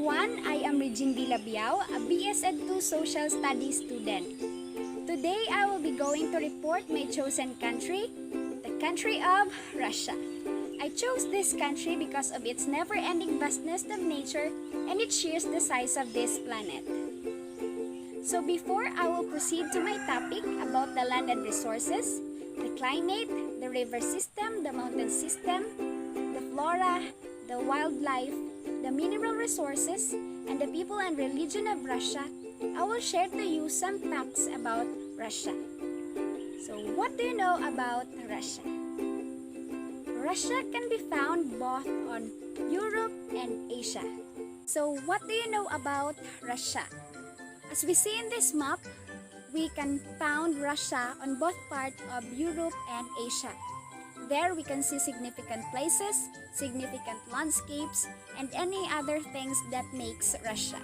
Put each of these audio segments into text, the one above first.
everyone, I am Regine Villabiao, a BS Ed2 Social Studies student. Today I will be going to report my chosen country, the country of Russia. I chose this country because of its never-ending vastness of nature and its sheer the size of this planet. So before I will proceed to my topic about the land and resources, the climate, the river system, the mountain system, the flora, the wildlife, the mineral resources, and the people and religion of Russia, I will share to you some facts about Russia. So what do you know about Russia? Russia can be found both on Europe and Asia. So what do you know about Russia? As we see in this map, we can found Russia on both parts of Europe and Asia. There we can see significant places, significant landscapes, and any other things that makes Russia.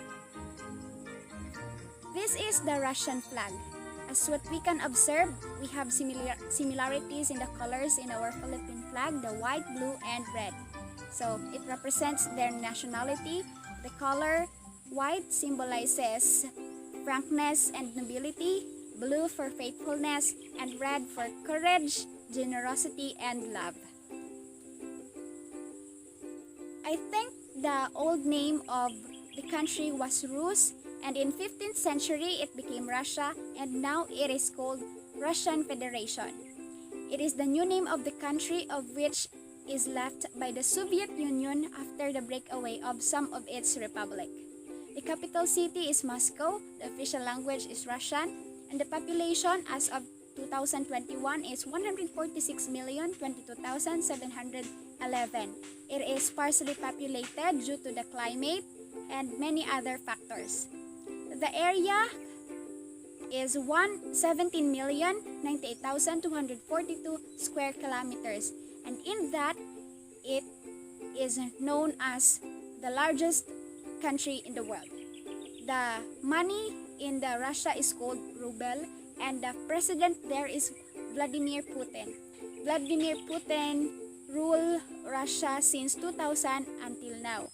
This is the Russian flag. As what we can observe, we have similarities in the colors in our Philippine flag, the white, blue, and red. So it represents their nationality. The color white symbolizes frankness and nobility, blue for faithfulness, and red for courage, generosity, and love. I think the old name of the country was Rus, and in 15th century it became Russia, and now it is called Russian Federation. It is the new name of the country, of which is left by the Soviet Union after the breakaway of some of its republic. The capital city is Moscow, the official language is Russian, and the population as of 2021 is 146,022,711. It is sparsely populated due to the climate and many other factors. The area is 117,098,242 square kilometers, and in that it is known as the largest country in the world. The money in the Russia is called ruble, and the president there is Vladimir Putin. Vladimir Putin ruled Russia since 2000 until now.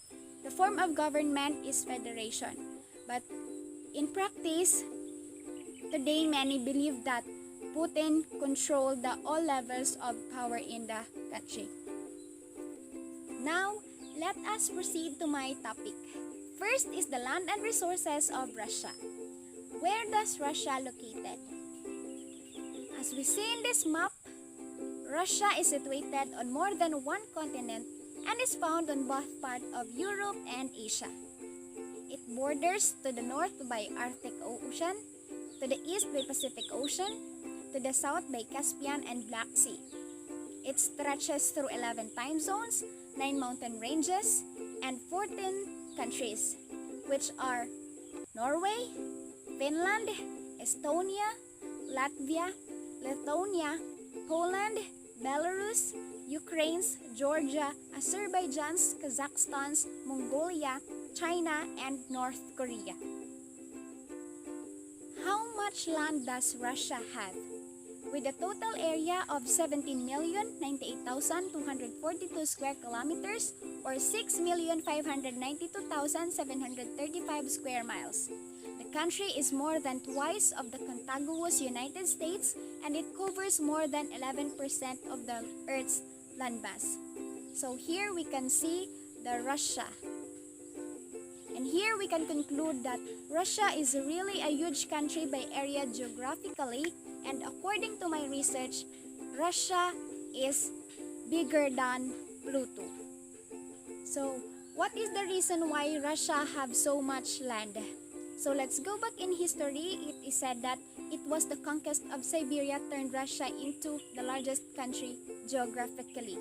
The form of government is federation, but in practice, today many believe that Putin controlled all levels of power in the country. Now, let us proceed to my topic. First is the land and resources of Russia. Where does Russia located? As we see in this map, Russia is situated on more than one continent and is found on both parts of Europe and Asia. It borders to the north by Arctic Ocean, to the east by Pacific Ocean, to the south by Caspian and Black Sea. It stretches through 11 time zones, 9 mountain ranges, and 14 countries, which are Norway, Finland, Estonia, Latvia, Lithuania, Poland, Belarus, Ukraine, Georgia, Azerbaijan, Kazakhstan, Mongolia, China, and North Korea. How much land does Russia have? With a total area of 17,098,242 square kilometers or 6,592,735 square miles. The country is more than twice of the contiguous United States, and it covers more than 11% of the Earth's landmass. So here we can see the Russia. And here we can conclude that Russia is really a huge country by area geographically, and according to my research, Russia is bigger than Pluto. So what is the reason why Russia have so much land? So let's go back in history. It is said that it was the conquest of Siberia turned Russia into the largest country geographically.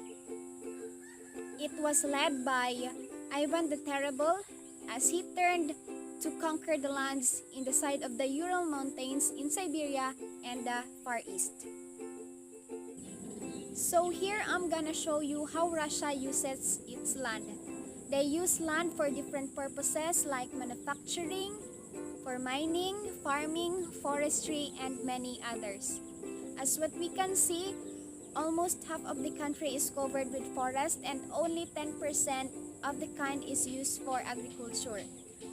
It was led by Ivan the Terrible as he turned to conquer the lands in the side of the Ural Mountains in Siberia and the Far East. So here I'm gonna show you how Russia uses its land. They use land for different purposes like manufacturing, for mining, farming, forestry, and many others. As what we can see, almost half of the country is covered with forest and only 10% of the kind is used for agriculture.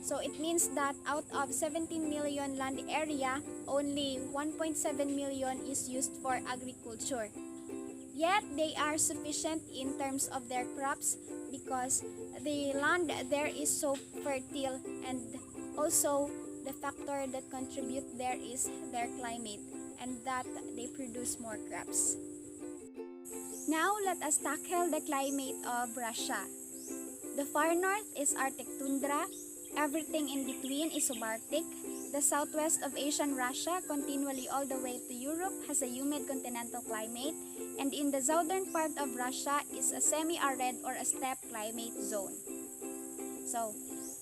So it means that out of 17 million land area, only 1.7 million is used for agriculture. Yet they are sufficient in terms of their crops because the land there is so fertile, and also the factor that contribute there is their climate, and that they produce more crops. Now let us tackle the climate of Russia. The far north is Arctic tundra, everything in between is subarctic. The southwest of Asian Russia, continually all the way to Europe, has a humid continental climate, and in the southern part of Russia is a semi-arid or a steppe climate zone. So,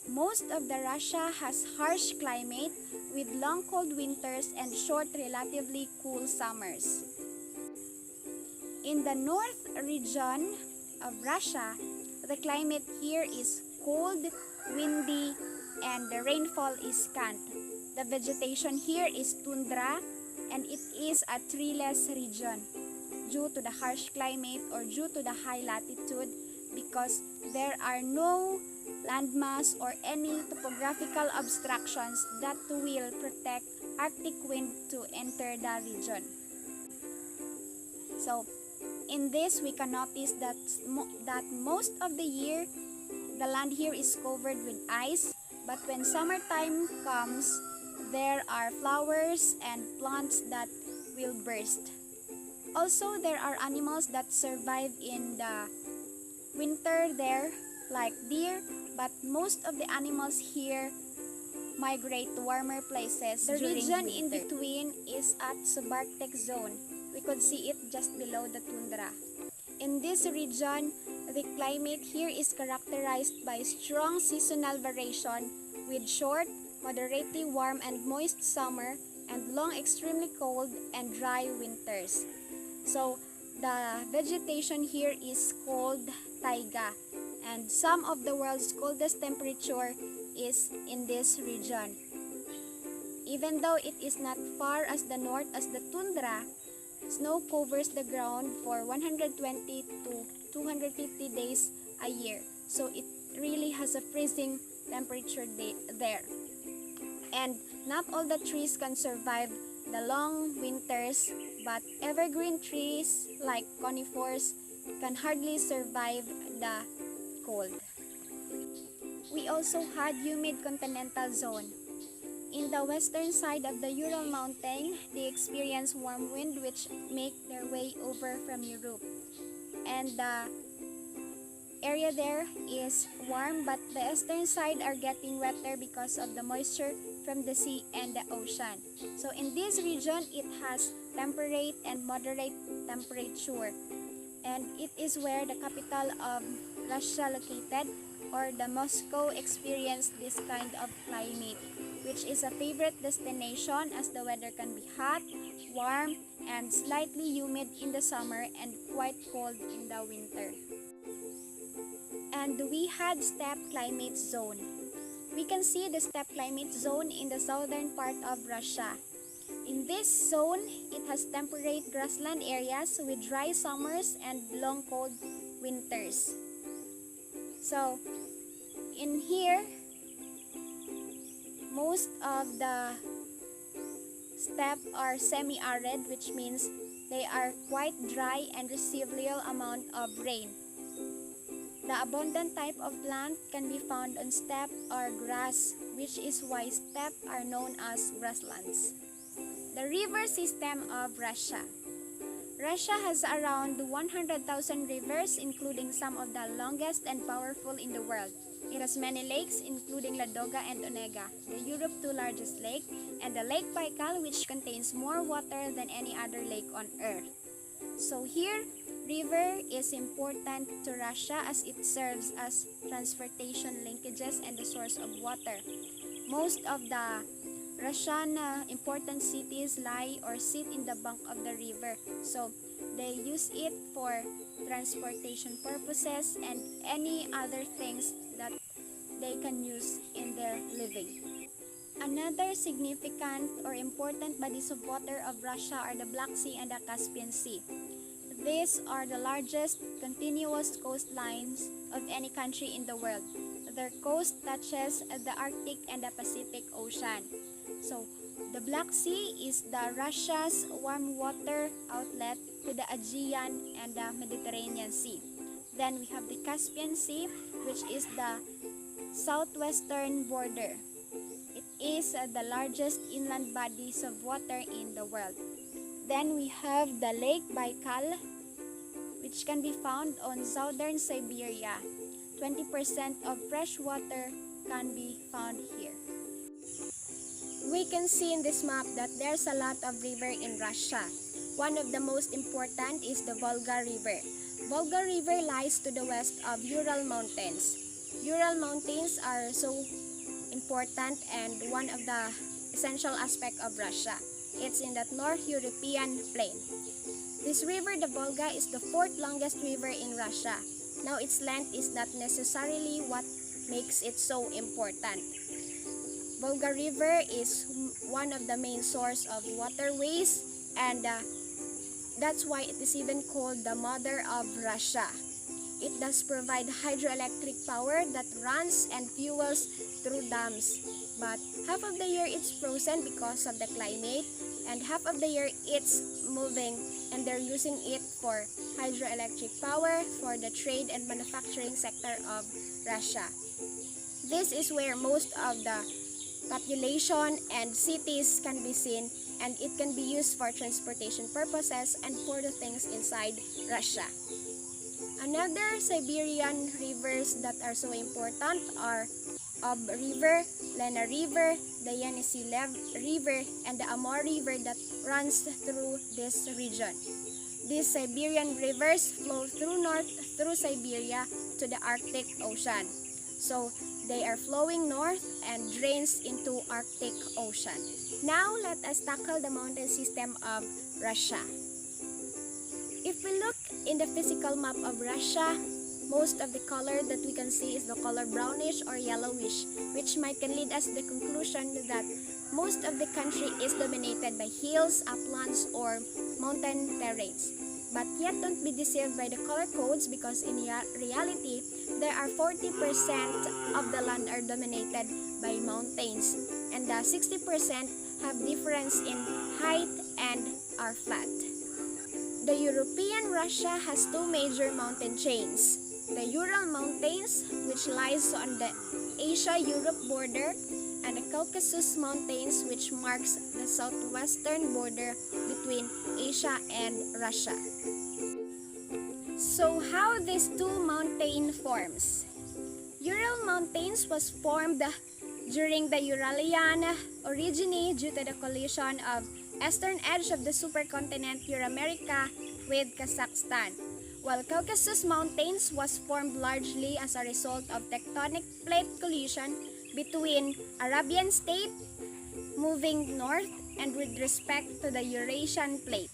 most of the Russia has harsh climate with long cold winters and short relatively cool summers. In the north region of Russia, the climate here is cold, windy, and the rainfall is scant. The vegetation here is tundra, and it is a treeless region due to the harsh climate or due to the high latitude, because there are no landmass or any topographical obstructions that will protect Arctic wind to enter the region. So, in this, we can notice that most of the year, the land here is covered with ice, but when summertime comes, there are flowers and plants that will burst. Also, there are animals that survive in the winter there, like deer, but most of the animals here migrate to warmer places. The region in between is at subarctic zone. We could see it just below the tundra. In this region, the climate here is characterized by strong seasonal variation with short, moderately warm and moist summer and long extremely cold and dry winters. So the vegetation here is called taiga, and some of the world's coldest temperature is in this region. Even though it is not far as the north as the tundra, snow covers the ground for 120 to 250 days a year. So it really has a freezing temperature there. And not all the trees can survive the long winters, but evergreen trees like conifers can hardly survive the cold. We also had humid continental zone. In the western side of the Ural Mountain, they experience warm wind which make their way over from Europe. And the area there is warm, but the eastern side are getting wetter because of the moisture from the sea and the ocean. So in this region, it has temperate and moderate temperature. And it is where the capital of Russia located, or the Moscow, experienced this kind of climate, which is a favorite destination as the weather can be hot, warm, and slightly humid in the summer and quite cold in the winter. And we had steppe climate zone. We can see the steppe climate zone in the southern part of Russia. In this zone, it has temperate grassland areas with dry summers and long cold winters. So, in here, most of the steppe are semi-arid, which means they are quite dry and receive little amount of rain. The abundant type of plant can be found on steppe or grass, which is why steppe are known as grasslands. The river system of Russia. Russia has around 100,000 rivers, including some of the longest and powerful in the world. It has many lakes, including Ladoga and Onega, the Europe's two largest lake, and the Lake Baikal, which contains more water than any other lake on Earth. So here, river is important to Russia as it serves as transportation linkages and the source of water. Most of the Russian important cities lie or sit in the bank of the river, so they use it for transportation purposes and any other things that they can use in their living. Another significant or important bodies of water of Russia are the Black Sea and the Caspian Sea. These are the largest continuous coastlines of any country in the world. Their coast touches the Arctic and the Pacific Ocean. So, the Black Sea is the Russia's warm water outlet to the Aegean and the Mediterranean Sea. Then we have the Caspian Sea, which is the southwestern border. It is the largest inland bodies of water in the world. Then we have the Lake Baikal, which can be found on southern Siberia. 20% of fresh water can be found here. We can see in this map that there's a lot of river in Russia. One of the most important is the Volga River. Volga River lies to the west of Ural Mountains. Ural Mountains are so important and one of the essential aspects of Russia. It's in that North European plain. This river, the Volga, is the fourth longest river in Russia. Now its length is not necessarily what makes it so important. Volga River is one of the main source of waterways, and that's why it is even called the Mother of Russia. It does provide hydroelectric power that runs and fuels through dams. But half of the year it's frozen because of the climate, and half of the year it's moving, and they're using it for hydroelectric power for the trade and manufacturing sector of Russia. This is where most of the population and cities can be seen, and it can be used for transportation purposes and for the things inside Russia. Another Siberian rivers that are so important are Ob River, Lena River, the Yenisei River, and the Amur River that runs through this region. These Siberian rivers flow through Siberia to the Arctic Ocean. So they are flowing north and drains into Arctic Ocean. Now let us tackle the mountain system of Russia. If we look in the physical map of Russia, most of the color that we can see is the color brownish or yellowish, which might can lead us to the conclusion that most of the country is dominated by hills, uplands, or mountain terrains. But yet don't be deceived by the color codes, because in reality, there are 40% of the land are dominated by mountains, and 60% have difference in height and are flat. The European Russia has two major mountain chains. The Ural Mountains, which lies on the Asia-Europe border, and the Caucasus Mountains, which marks the southwestern border between Asia and Russia. So how these two mountain forms? Ural Mountains was formed during the Uralian orogeny due to the collision of eastern edge of the supercontinent Euramerica with Kazakhstan, while Caucasus Mountains was formed largely as a result of tectonic plate collision between Arabian state moving north and with respect to the Eurasian plate.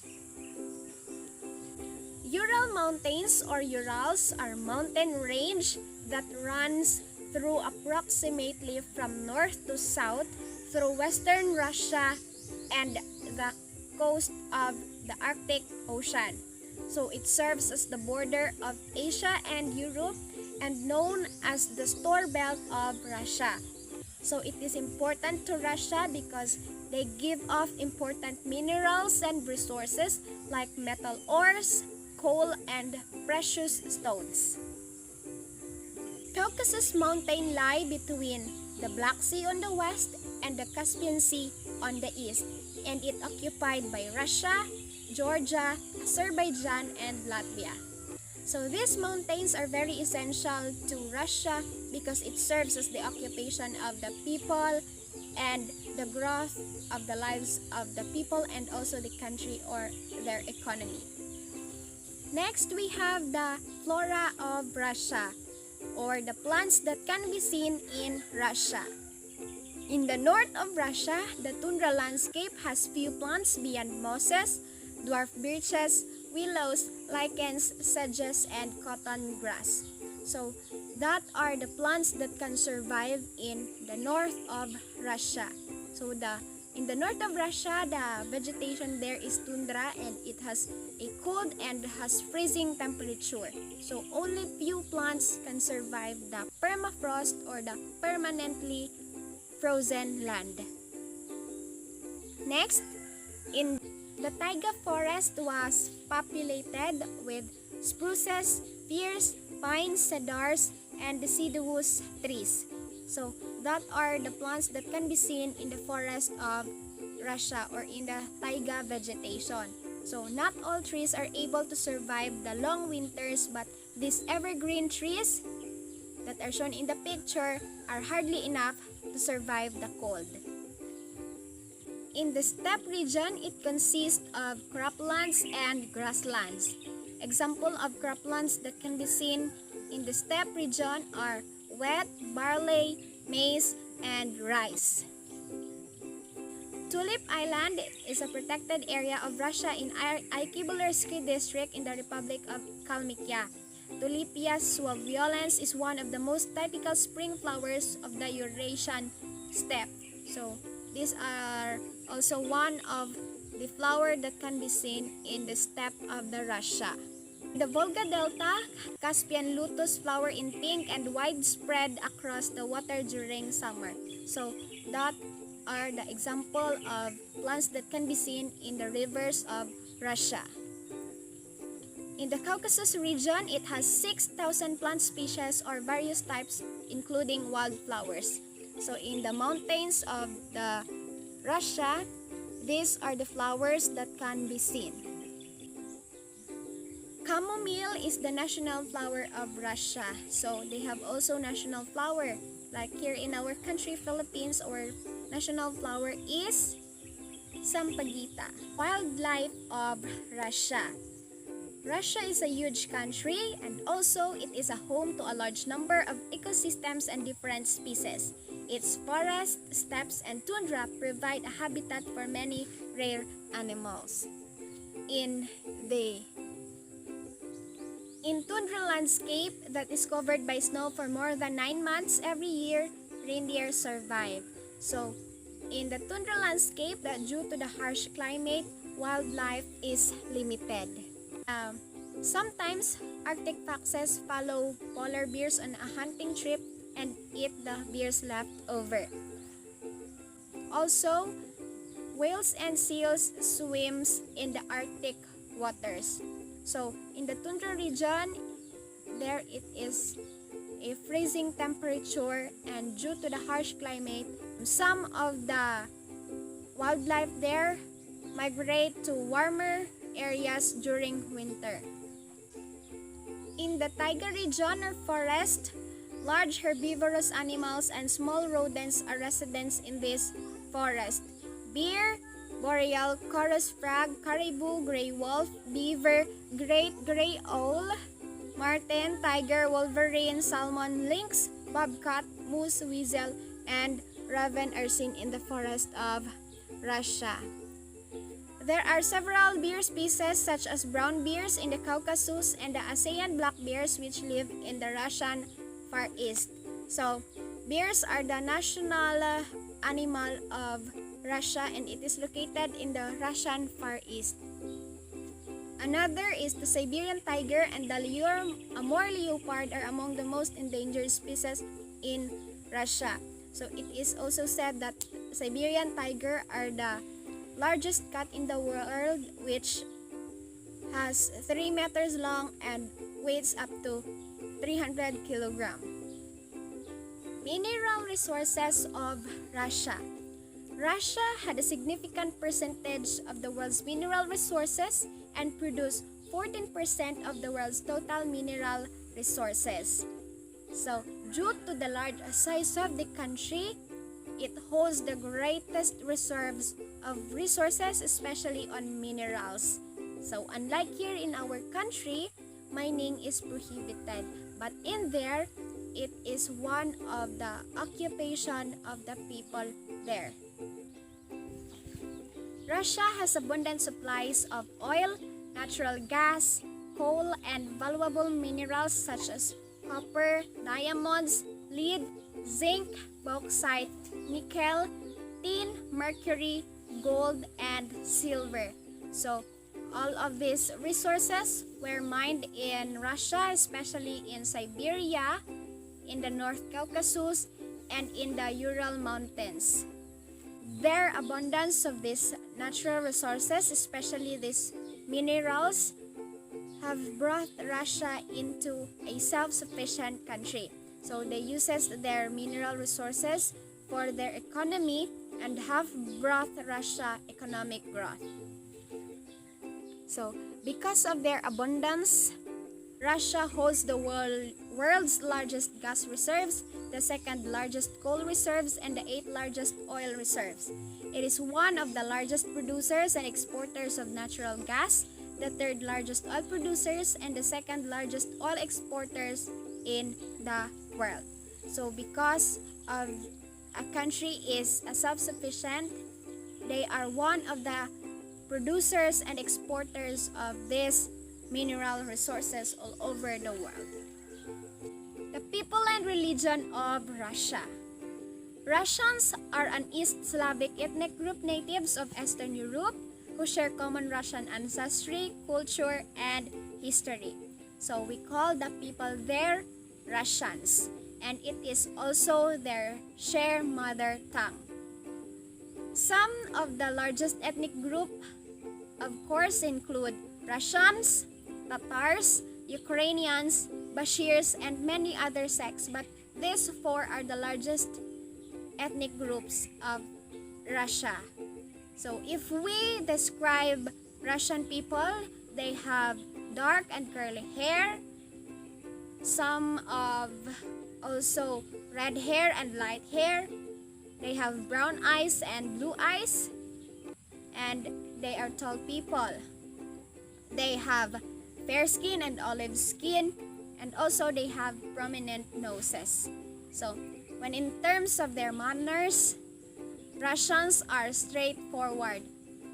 Ural Mountains or Urals are mountain range that runs through approximately from north to south through western Russia and the coast of the Arctic Ocean. So it serves as the border of Asia and Europe and known as the store belt of Russia. So it is important to Russia because they give off important minerals and resources like metal ores, coal, and precious stones. Caucasus Mountain lie between the Black Sea on the west and the Caspian Sea on the east, and it occupied by Russia, Georgia, Azerbaijan, and Latvia. So these mountains are very essential to Russia because it serves as the occupation of the people and the growth of the lives of the people and also the country or their economy. Next, we have the flora of Russia, or the plants that can be seen in Russia. In the north of Russia, the tundra landscape has few plants beyond mosses, dwarf birches, willows, lichens, sedges, and cotton grass. So that are the plants that can survive in the north of Russia. So the In the north of Russia, the vegetation there is tundra and it has a cold and has freezing temperature. So only few plants can survive the permafrost or the permanently frozen land. Next, in the taiga forest was populated with spruces, firs, pines, cedars, and deciduous trees. So that are the plants that can be seen in the forest of Russia or in the taiga vegetation. So not all trees are able to survive the long winters, but these evergreen trees that are shown in the picture are hardly enough to survive the cold. In the steppe region, it consists of croplands and grasslands. Example of croplands that can be seen in the steppe region are wheat, barley, maize, and rice. Tulip Island is a protected area of Russia in Arkhipelago district in the Republic of Kalmykia. Tulipia suaviolens is one of the most typical spring flowers of the Eurasian steppe. So these are also one of the flower that can be seen in the steppe of the Russia. In the Volga Delta, Caspian lotus flower in pink and widespread across the water during summer. So that are the example of plants that can be seen in the rivers of Russia. In the Caucasus region, it has 6,000 plant species or various types including wildflowers. So in the mountains of the Russia, these are the flowers that can be seen. Chamomile is the national flower of Russia. So they have also national flower. Like here in our country, Philippines, our national flower is Sampaguita. Wildlife of Russia. Russia is a huge country and also it is a home to a large number of ecosystems and different species. Its forests, steppes, and tundra provide a habitat for many rare animals. In tundra landscape that is covered by snow for more than 9 months every year, reindeer survive. So, in the tundra landscape, that due to the harsh climate, wildlife is limited. Sometimes, Arctic foxes follow polar bears on a hunting trip and eat the bears left over. Also, whales and seals swims in the Arctic waters. So, in the tundra region, there it is a freezing temperature and due to the harsh climate, some of the wildlife there migrate to warmer areas during winter. In the taiga region or forest, large herbivorous animals and small rodents are residents in this forest. Bear, boreal, chorus frog, caribou, gray wolf, beaver, great gray owl, marten, tiger, wolverine, salmon, lynx, bobcat, moose, weasel, and raven are seen in the forest of Russia. There are several bear species such as brown bears in the Caucasus and the ASEAN black bears which live in the Russian Far East. So, bears are the national animal of Russia and it is located in the Russian Far East. Another is the Siberian tiger and the Amur leopard are among the most endangered species in Russia. So it is also said that Siberian tiger are the largest cat in the world which has 3 meters long and weighs up to 300 kilograms. Mineral resources of Russia. Russia had a significant percentage of the world's mineral resources and produced 14% of the world's total mineral resources. So, due to the large size of the country, it holds the greatest reserves of resources, especially on minerals. So, unlike here in our country, mining is prohibited. But in there, it is one of the occupation of the people there. Russia has abundant supplies of oil, natural gas, coal, and valuable minerals such as copper, diamonds, lead, zinc, bauxite, nickel, tin, mercury, gold, and silver. So all of these resources were mined in Russia, especially in Siberia, in the North Caucasus, and in the Ural Mountains. Their abundance of these natural resources, especially these minerals, have brought Russia into a self-sufficient country. So they uses their mineral resources for their economy and have brought Russia economic growth. So because of their abundance, Russia holds the world's largest gas reserves, the second largest coal reserves, and the eighth largest oil reserves. It is one of the largest producers and exporters of natural gas, the third largest oil producers, and the second largest oil exporters in the world. So because of a country is self-sufficient, they are one of the producers and exporters of these mineral resources all over the world. The people and religion of Russia. Russians are an East Slavic ethnic group natives of Eastern Europe who share common Russian ancestry, culture, and history. So we call the people there Russians, and it is also their shared mother tongue. Some of the largest ethnic group, of course, include Russians, Tatars, Ukrainians, Bashirs, and many other sects, but these four are the largest ethnic groups of Russia. So if we describe Russian people, they have dark and curly hair, some of also red hair and light hair. They have brown eyes and blue eyes, and they are tall people. They have fair skin and olive skin, and also they have prominent noses. So when in terms of their manners, Russians are straightforward.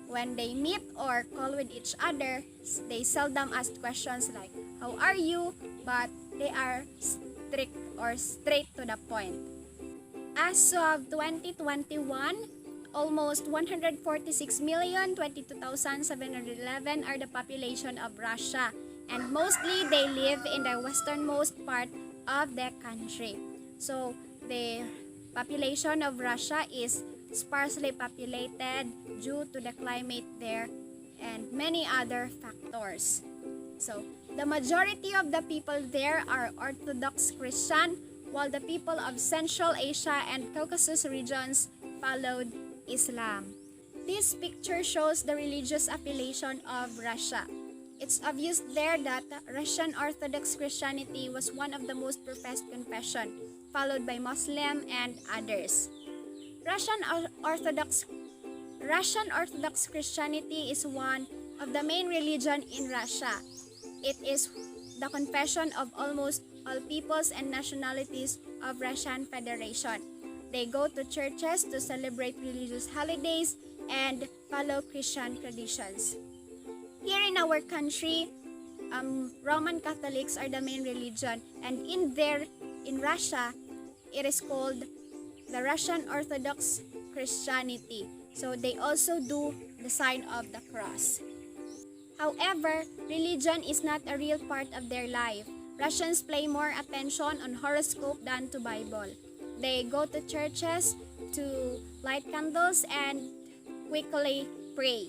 When they meet or call with each other, they seldom ask questions like, "How are you?" But they are strict or straight to the point. As of 2021, almost 146,022,711 are the population of Russia, and mostly they live in the westernmost part of the country. So the population of Russia is sparsely populated due to the climate there and many other factors. So the majority of the people there are Orthodox Christian, while the people of Central Asia and Caucasus regions followed Islam. This picture shows the religious affiliation of Russia. It's obvious there that Russian Orthodox Christianity was one of the most professed confession, followed by Muslim and others. Russian Orthodox Christianity is one of the main religion in Russia. It is the confession of almost all peoples and nationalities of Russian Federation. They go to churches to celebrate religious holidays and follow Christian traditions. Here in our country, Roman Catholics are the main religion, and in Russia, it is called the Russian Orthodox Christianity. So they also do the sign of the cross. However, religion is not a real part of their life. Russians pay more attention on horoscope than to Bible. They go to churches to light candles and quickly pray.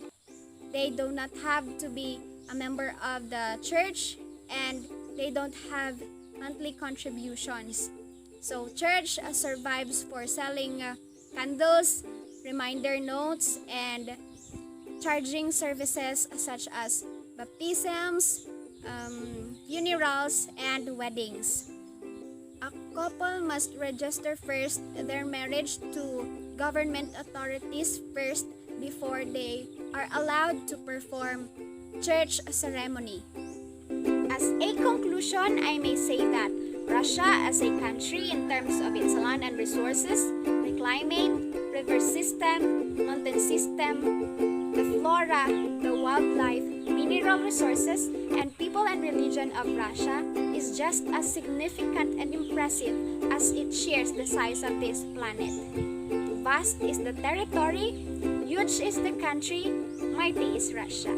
They do not have to be a member of the church, and they don't have monthly contributions. So church survives for selling candles, reminder notes, and charging services such as baptisms, funerals, and weddings. A couple must register first their marriage to government authorities first before they are allowed to perform church ceremony. As a conclusion, I may say that Russia as a country in terms of its land and resources, the climate, river system, mountain system, the flora, the wildlife, mineral resources, and people and religion of Russia is just as significant and impressive as it shares the size of this planet. To Vast is the territory, huge is the country, mighty is Russia.